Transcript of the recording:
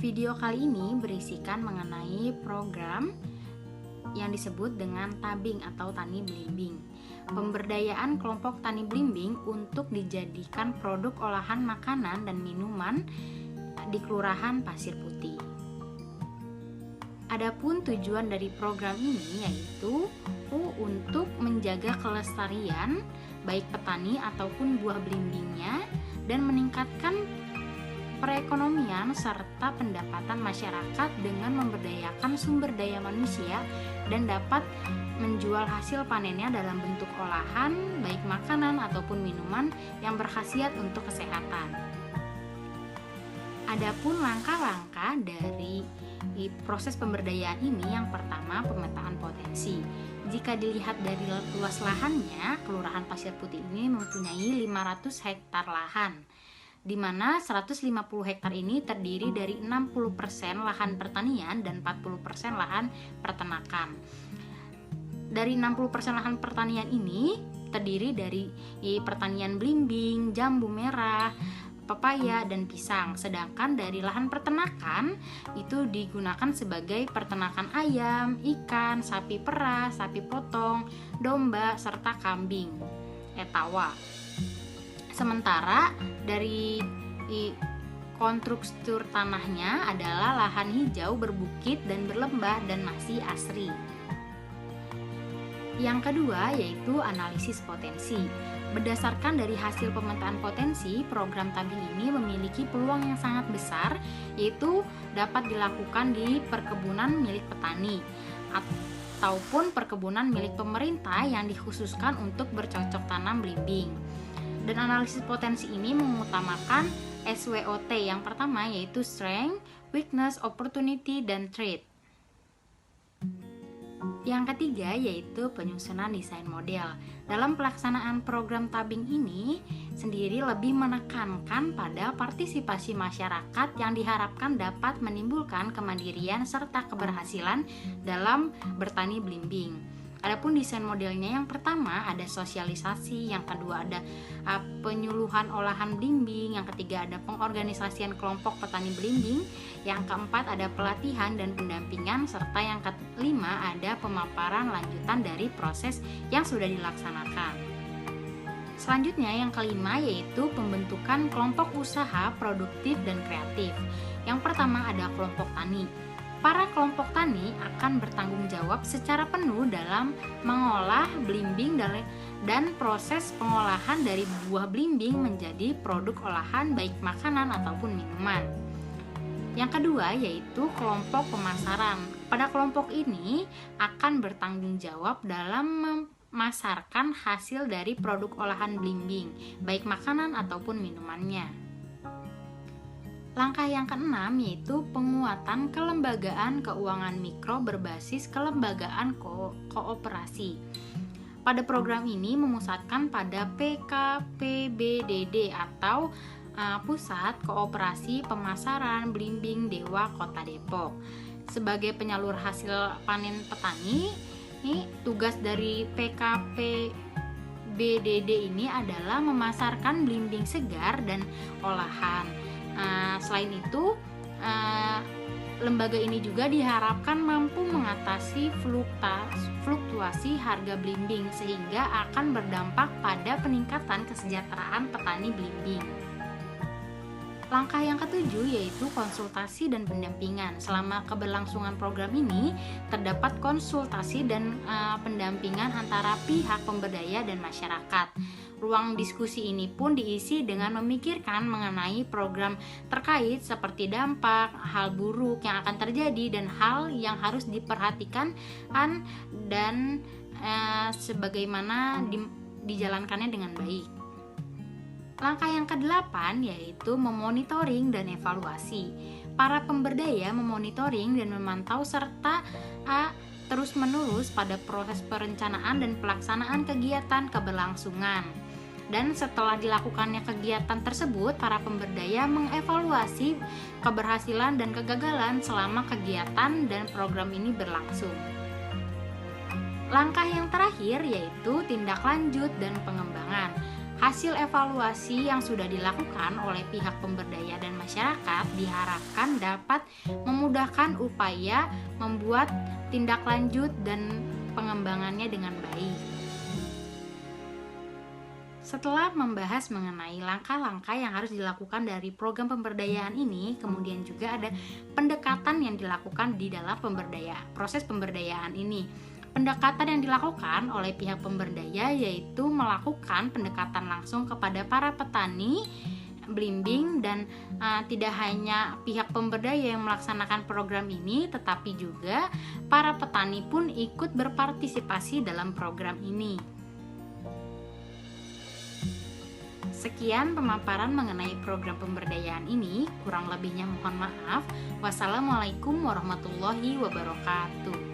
Video kali ini berisikan mengenai program yang disebut dengan tabing atau tani belimbing. Pemberdayaan kelompok tani belimbing untuk dijadikan produk olahan makanan dan minuman di Kelurahan Pasir Putih. Adapun tujuan dari program ini yaitu untuk menjaga kelestarian baik petani ataupun buah belimbingnya dan meningkatkan perekonomian serta pendapatan masyarakat dengan memberdayakan sumber daya manusia dan dapat menjual hasil panennya dalam bentuk olahan baik makanan ataupun minuman yang berkhasiat untuk kesehatan. Adapun langkah-langkah dari proses pemberdayaan ini, yang pertama pemetaan potensi. Jika dilihat dari luas lahannya, Kelurahan Pasir Putih ini mempunyai 500 hektar lahan, di mana 150 hektar ini terdiri dari 60% lahan pertanian dan 40% lahan peternakan. Dari 60% lahan pertanian ini terdiri dari pertanian belimbing, jambu merah, pepaya, dan pisang. Sedangkan dari lahan peternakan itu digunakan sebagai peternakan ayam, ikan, sapi perah, sapi potong, domba, serta kambing, etawa. Sementara dari konstruktur tanahnya adalah lahan hijau berbukit dan berlembah dan masih asri. Yang kedua yaitu analisis potensi. Berdasarkan dari hasil pemetaan potensi, program tabing ini memiliki peluang yang sangat besar, yaitu dapat dilakukan di perkebunan milik petani ataupun perkebunan milik pemerintah yang dikhususkan untuk bercocok tanam belimbing. Dan analisis potensi ini mengutamakan SWOT. Yang pertama yaitu Strength, Weakness, Opportunity, dan Threat. Yang ketiga yaitu penyusunan desain model. Dalam pelaksanaan program tabing ini sendiri lebih menekankan pada partisipasi masyarakat yang diharapkan dapat menimbulkan kemandirian serta keberhasilan dalam bertani belimbing. Adapun desain modelnya, yang pertama ada sosialisasi, yang kedua ada penyuluhan olahan belimbing, yang ketiga ada pengorganisasian kelompok petani belimbing, yang keempat ada pelatihan dan pendampingan, serta yang kelima ada pemaparan lanjutan dari proses yang sudah dilaksanakan. Selanjutnya yang kelima yaitu pembentukan kelompok usaha produktif dan kreatif. Yang pertama ada kelompok tani. Para kelompok tani akan bertanggung jawab secara penuh dalam mengolah belimbing dan proses pengolahan dari buah belimbing menjadi produk olahan baik makanan ataupun minuman. Yang kedua yaitu kelompok pemasaran. Pada kelompok ini akan bertanggung jawab dalam memasarkan hasil dari produk olahan belimbing, baik makanan ataupun minumannya. Langkah yang keenam yaitu penguatan kelembagaan keuangan mikro berbasis kelembagaan kooperasi. Pada program ini memusatkan pada PKPBDD atau Pusat Kooperasi Pemasaran Belimbing Dewa Kota Depok. Sebagai penyalur hasil panen petani, tugas dari PKPBDD ini adalah memasarkan belimbing segar dan olahan. Selain itu, lembaga ini juga diharapkan mampu mengatasi fluktuasi harga belimbing sehingga akan berdampak pada peningkatan kesejahteraan petani belimbing. Langkah yang ketujuh yaitu konsultasi dan pendampingan. Selama keberlangsungan program ini terdapat konsultasi dan pendampingan antara pihak pemberdaya dan masyarakat. Ruang diskusi ini pun diisi dengan memikirkan mengenai program terkait seperti dampak, hal buruk yang akan terjadi, dan hal yang harus diperhatikan dan sebagaimana dijalankannya dengan baik. Langkah yang ke-8 yaitu memonitoring dan evaluasi. Para pemberdaya memonitoring dan memantau serta terus-menerus pada proses perencanaan dan pelaksanaan kegiatan keberlangsungan. Dan setelah dilakukannya kegiatan tersebut, para pemberdaya mengevaluasi keberhasilan dan kegagalan selama kegiatan dan program ini berlangsung. Langkah yang terakhir yaitu tindak lanjut dan pengembangan. Hasil evaluasi yang sudah dilakukan oleh pihak pemberdaya dan masyarakat diharapkan dapat memudahkan upaya membuat tindak lanjut dan pengembangannya dengan baik. Setelah membahas mengenai langkah-langkah yang harus dilakukan dari program pemberdayaan ini, kemudian juga ada pendekatan yang dilakukan di dalam proses pemberdayaan ini. Pendekatan yang dilakukan oleh pihak pemberdaya yaitu melakukan pendekatan langsung kepada para petani belimbing, dan tidak hanya pihak pemberdaya yang melaksanakan program ini, tetapi juga para petani pun ikut berpartisipasi dalam program ini. Sekian pemaparan mengenai program pemberdayaan ini, kurang lebihnya mohon maaf. Wassalamualaikum warahmatullahi wabarakatuh.